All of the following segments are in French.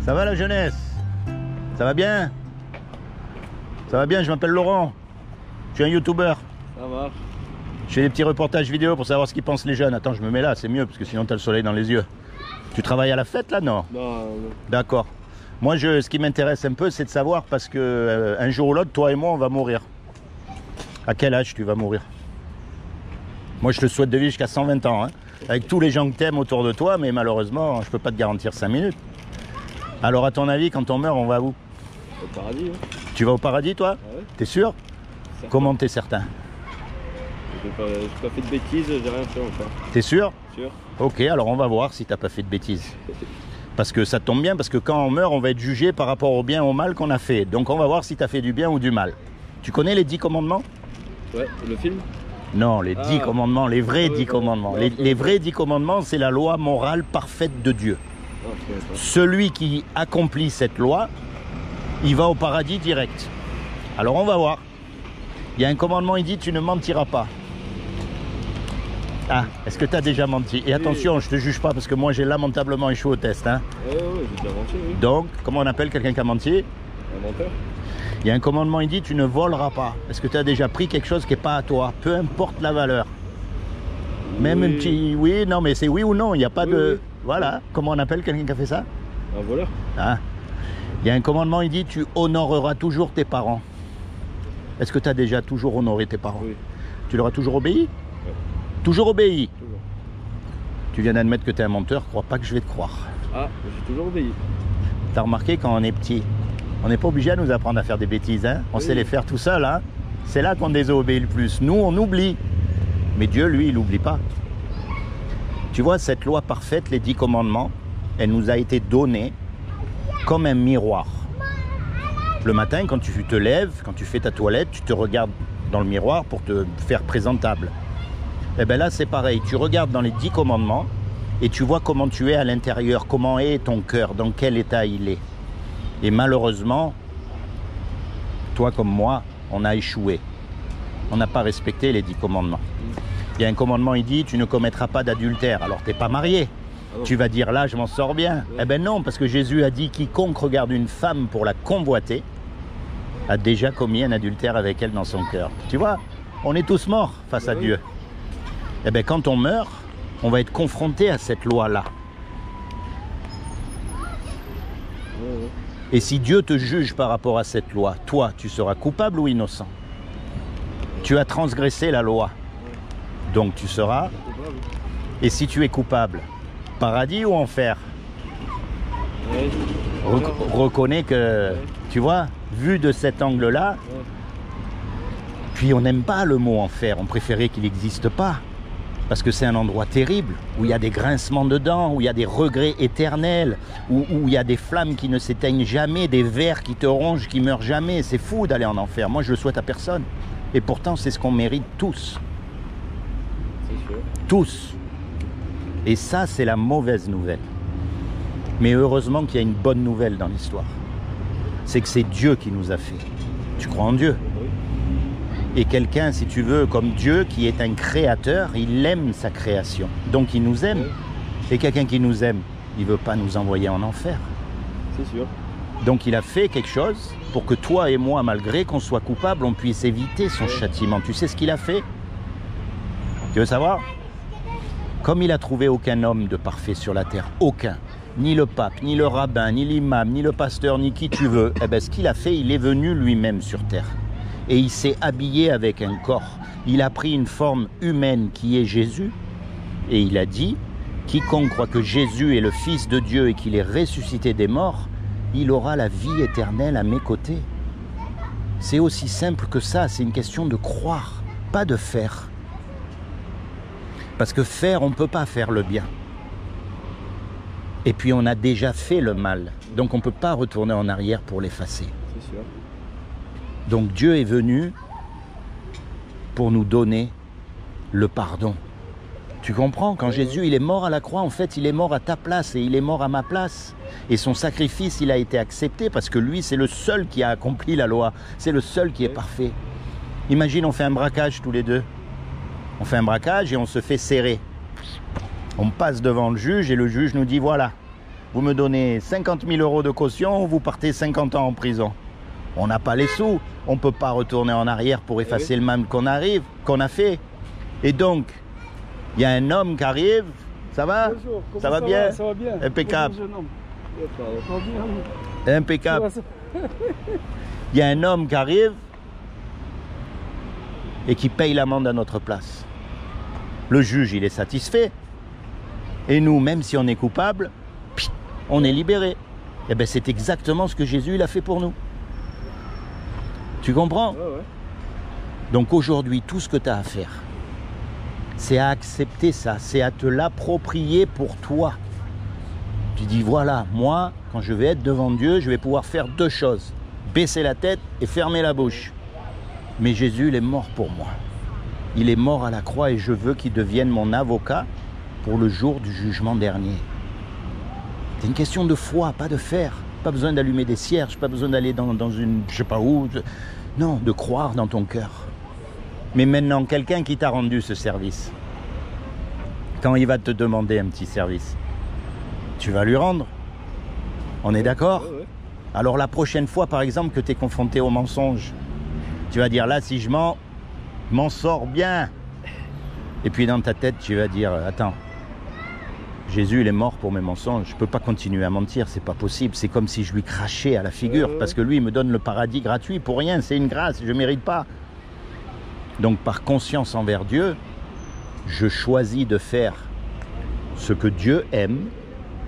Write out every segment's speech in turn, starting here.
Ça va la jeunesse? Ça va bien? Ça va bien, je m'appelle Laurent. Je suis un youtubeur. Ça marche. Je fais des petits reportages vidéo pour savoir ce qu'ils pensent les jeunes. Attends, je me mets là, c'est mieux parce que sinon t'as le soleil dans les yeux. Tu travailles à la fête là, non? Non. D'accord. Moi, ce qui m'intéresse un peu, c'est de savoir parce que un jour ou l'autre, toi et moi, on va mourir. À quel âge tu vas mourir? Moi, je te souhaite de vivre jusqu'à 120 ans, hein, avec tous les gens que t'aimes autour de toi, mais malheureusement, je peux pas te garantir 5 minutes. Alors, à ton avis, quand on meurt, on va où? Au paradis. Hein. Tu vas au paradis, toi? Ah ouais. T'es sûr? Certain. Comment t'es certain? J'ai pas fait de bêtises, j'ai rien fait encore. T'es sûr? Sûr. Ok, alors on va voir si t'as pas fait de bêtises. Parce que ça tombe bien, parce que quand on meurt, on va être jugé par rapport au bien ou au mal qu'on a fait. Donc on va voir si t'as fait du bien ou du mal. Tu connais les 10 commandements? Ouais, le film? Non, les 10 commandements, les vrais 10 commandements. Les vrais 10 commandements, c'est la loi morale parfaite de Dieu. Celui qui accomplit cette loi, il va au paradis direct. Alors on va voir. Il y a un commandement, il dit tu ne mentiras pas. Ah, est-ce que tu as déjà menti? Et attention, je te juge pas parce que moi j'ai lamentablement échoué au test. Hein. Ouais, j'ai déjà menti, oui. Donc, comment on appelle quelqu'un qui a menti? Un menteur. Il y a un commandement, il dit tu ne voleras pas. Est-ce que tu as déjà pris quelque chose qui n'est pas à toi? Peu importe la valeur. Même un petit... Oui, non, mais c'est oui ou non, il n'y a pas de... Oui. Voilà, comment on appelle quelqu'un qui a fait ça? Un voleur. Ah. Il y a un commandement, il dit tu honoreras toujours tes parents. Est-ce que tu as déjà toujours honoré tes parents? Oui. Tu leur as toujours obéi? Ouais. Toujours obéi? Toujours. Tu viens d'admettre que tu es un menteur, crois pas que je vais te croire. Ah, j'ai toujours obéi. T'as remarqué quand on est petit, on n'est pas obligé à nous apprendre à faire des bêtises, hein? On sait les faire tout seul, hein? C'est là qu'on désobéit le plus. Nous, on oublie. Mais Dieu, lui, il n'oublie pas. Tu vois, cette loi parfaite, les 10 commandements, elle nous a été donnée comme un miroir. Le matin, quand tu te lèves, quand tu fais ta toilette, tu te regardes dans le miroir pour te faire présentable. Et bien là, c'est pareil. Tu regardes dans les 10 commandements et tu vois comment tu es à l'intérieur, comment est ton cœur, dans quel état il est. Et malheureusement, toi comme moi, on a échoué. On n'a pas respecté les 10 commandements. Il y a un commandement, il dit, tu ne commettras pas d'adultère. Alors, tu n'es pas marié. Tu vas dire, là, je m'en sors bien. Eh bien non, parce que Jésus a dit, quiconque regarde une femme pour la convoiter, a déjà commis un adultère avec elle dans son cœur. Tu vois, on est tous morts face à Dieu. Eh bien, quand on meurt, on va être confronté à cette loi-là. Et si Dieu te juge par rapport à cette loi, toi, tu seras coupable ou innocent? Tu as transgressé la loi. Donc tu seras... Et si tu es coupable, paradis ou enfer? Reconnais que, tu vois, vu de cet angle-là, puis on n'aime pas le mot enfer, on préférait qu'il n'existe pas. Parce que c'est un endroit terrible, où il y a des grincements de dents, où il y a des regrets éternels, où il y a des flammes qui ne s'éteignent jamais, des vers qui te rongent, qui meurent jamais. C'est fou d'aller en enfer. Moi, je le souhaite à personne. Et pourtant, c'est ce qu'on mérite tous. C'est sûr. Tous. Et ça, c'est la mauvaise nouvelle. Mais heureusement qu'il y a une bonne nouvelle dans l'histoire. C'est que c'est Dieu qui nous a fait. Tu crois en Dieu? Oui. Et quelqu'un, si tu veux, comme Dieu, qui est un créateur, il aime sa création. Donc il nous aime. Et quelqu'un qui nous aime, il ne veut pas nous envoyer en enfer. C'est sûr. Donc il a fait quelque chose pour que toi et moi, malgré qu'on soit coupable, on puisse éviter son châtiment. Tu sais ce qu'il a fait? Tu veux savoir? Comme il a trouvé aucun homme de parfait sur la terre, aucun, ni le pape, ni le rabbin, ni l'imam, ni le pasteur, ni qui tu veux, eh bien ce qu'il a fait, il est venu lui-même sur terre. Et il s'est habillé avec un corps. Il a pris une forme humaine qui est Jésus. Et il a dit, quiconque croit que Jésus est le Fils de Dieu et qu'il est ressuscité des morts, il aura la vie éternelle à mes côtés. C'est aussi simple que ça, c'est une question de croire, pas de faire. Parce que faire, on ne peut pas faire le bien. Et puis on a déjà fait le mal. Donc on ne peut pas retourner en arrière pour l'effacer. C'est sûr. Donc Dieu est venu pour nous donner le pardon. Tu comprends? Quand Jésus il est mort à la croix, en fait, il est mort à ta place et il est mort à ma place. Et son sacrifice, il a été accepté parce que lui, c'est le seul qui a accompli la loi. C'est le seul qui est parfait. Imagine, on fait un braquage tous les deux. On fait un braquage et on se fait serrer. On passe devant le juge et le juge nous dit, voilà, vous me donnez 50 000 € de caution, vous partez 50 ans en prison. On n'a pas les sous, on ne peut pas retourner en arrière pour effacer le mal qu'on a fait. Et donc, il y a un homme qui arrive, ça va? Bonjour, ça va bien? Ça va bien. Impeccable. Bonjour, jeune homme. Impeccable. Il y a un homme qui arrive et qui paye l'amende à notre place. Le juge, il est satisfait. Et nous, même si on est coupable, on est libéré. Et bien, c'est exactement ce que Jésus il a fait pour nous. Tu comprends? Ouais, ouais. Donc aujourd'hui, tout ce que tu as à faire, c'est à accepter ça, c'est à te l'approprier pour toi. Tu dis, voilà, moi, quand je vais être devant Dieu, je vais pouvoir faire deux choses. Baisser la tête et fermer la bouche. Mais Jésus, il est mort pour moi. Il est mort à la croix et je veux qu'il devienne mon avocat pour le jour du jugement dernier. C'est une question de foi, pas de faire. Pas besoin d'allumer des cierges, pas besoin d'aller dans une, je sais pas où. Non, de croire dans ton cœur. Mais maintenant, quelqu'un qui t'a rendu ce service, quand il va te demander un petit service, tu vas lui rendre. On est d'accord? Ouais, ouais. Alors la prochaine fois, par exemple, que tu es confronté au mensonge, tu vas dire, là, si je mens, m'en sors bien. Et puis dans ta tête, tu vas dire, attends, Jésus, il est mort pour mes mensonges. Je ne peux pas continuer à mentir, c'est pas possible. C'est comme si je lui crachais à la figure, parce que lui, il me donne le paradis gratuit pour rien. C'est une grâce, je ne mérite pas. Donc par conscience envers Dieu, je choisis de faire ce que Dieu aime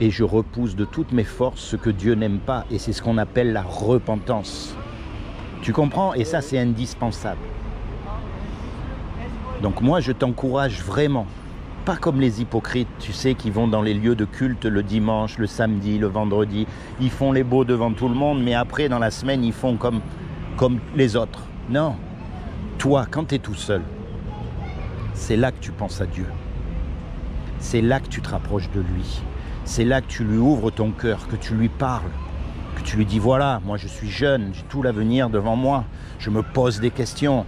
et je repousse de toutes mes forces ce que Dieu n'aime pas. Et c'est ce qu'on appelle la repentance. Tu comprends? Et ça, c'est indispensable. Donc moi, je t'encourage vraiment. Pas comme les hypocrites, tu sais, qui vont dans les lieux de culte le dimanche, le samedi, le vendredi. Ils font les beaux devant tout le monde, mais après, dans la semaine, ils font comme les autres. Non. Toi, quand tu es tout seul, c'est là que tu penses à Dieu. C'est là que tu te rapproches de lui. C'est là que tu lui ouvres ton cœur, que tu lui parles, que tu lui dis, voilà, moi je suis jeune, j'ai tout l'avenir devant moi, je me pose des questions.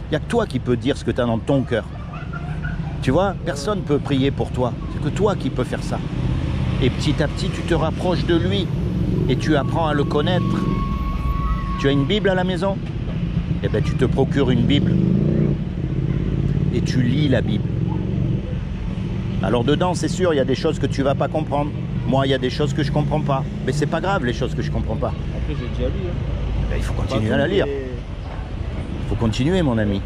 Il n'y a que toi qui peux dire ce que tu as dans ton cœur. Tu vois, personne ne peut prier pour toi. C'est que toi qui peux faire ça. Et petit à petit, tu te rapproches de lui et tu apprends à le connaître. Tu as une Bible à la maison? Eh bien, tu te procures une Bible et tu lis la Bible. Alors dedans, c'est sûr, il y a des choses que tu ne vas pas comprendre. Moi, il y a des choses que je ne comprends pas. Mais c'est pas grave, les choses que je ne comprends pas. Après, j'ai déjà lu. Hein. Ben, il faut continuer à la lire. Il faut continuer, mon ami.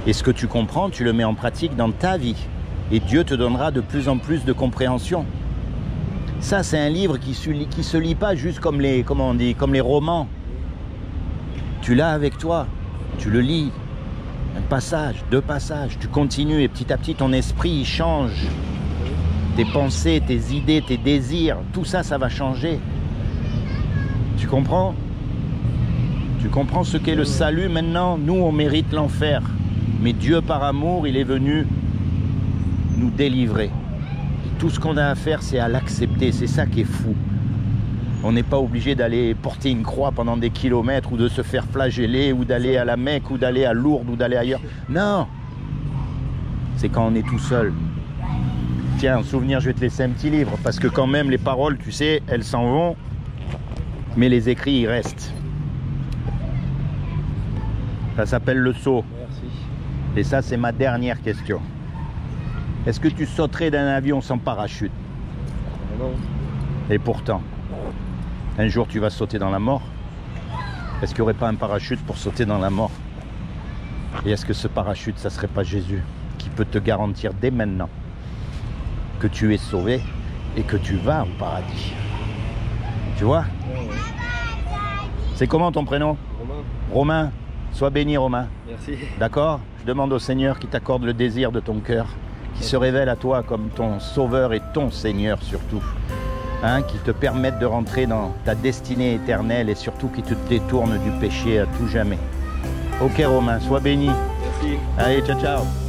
Et ce que tu comprends, tu le mets en pratique dans ta vie. Et Dieu te donnera de plus en plus de compréhension. Ça, c'est un livre qui se lit pas juste comme les, comment on dit, comme les romans. Tu l'as avec toi, tu le lis. Un passage, deux passages, tu continues et petit à petit, ton esprit il change. Tes pensées, tes idées, tes désirs, tout ça, ça va changer. Tu comprends? Tu comprends ce qu'est le salut maintenant? Nous, on mérite l'enfer. Mais Dieu, par amour, il est venu nous délivrer. Et tout ce qu'on a à faire, c'est à l'accepter. C'est ça qui est fou. On n'est pas obligé d'aller porter une croix pendant des kilomètres ou de se faire flageller ou d'aller à la Mecque ou d'aller à Lourdes ou d'aller ailleurs. Non! C'est quand on est tout seul. Tiens, en souvenir, je vais te laisser un petit livre parce que quand même, les paroles, tu sais, elles s'en vont, mais les écrits, ils restent. Ça s'appelle Le Saut. Merci. Et ça, c'est ma dernière question. Est-ce que tu sauterais d'un avion sans parachute? Non. Et pourtant, un jour, tu vas sauter dans la mort. Est-ce qu'il n'y aurait pas un parachute pour sauter dans la mort? Et est-ce que ce parachute, ça ne serait pas Jésus qui peut te garantir dès maintenant que tu es sauvé et que tu vas au paradis? Tu vois? Ouais, ouais. C'est comment ton prénom? Romain. Romain. Sois béni, Romain. Merci. D'accord? Je demande au Seigneur qui t'accorde le désir de ton cœur, qui se révèle à toi comme ton sauveur et ton Seigneur surtout. Hein, qui te permette de rentrer dans ta destinée éternelle et surtout qui te détourne du péché à tout jamais. Ok Romain, sois béni. Merci. Allez, ciao ciao.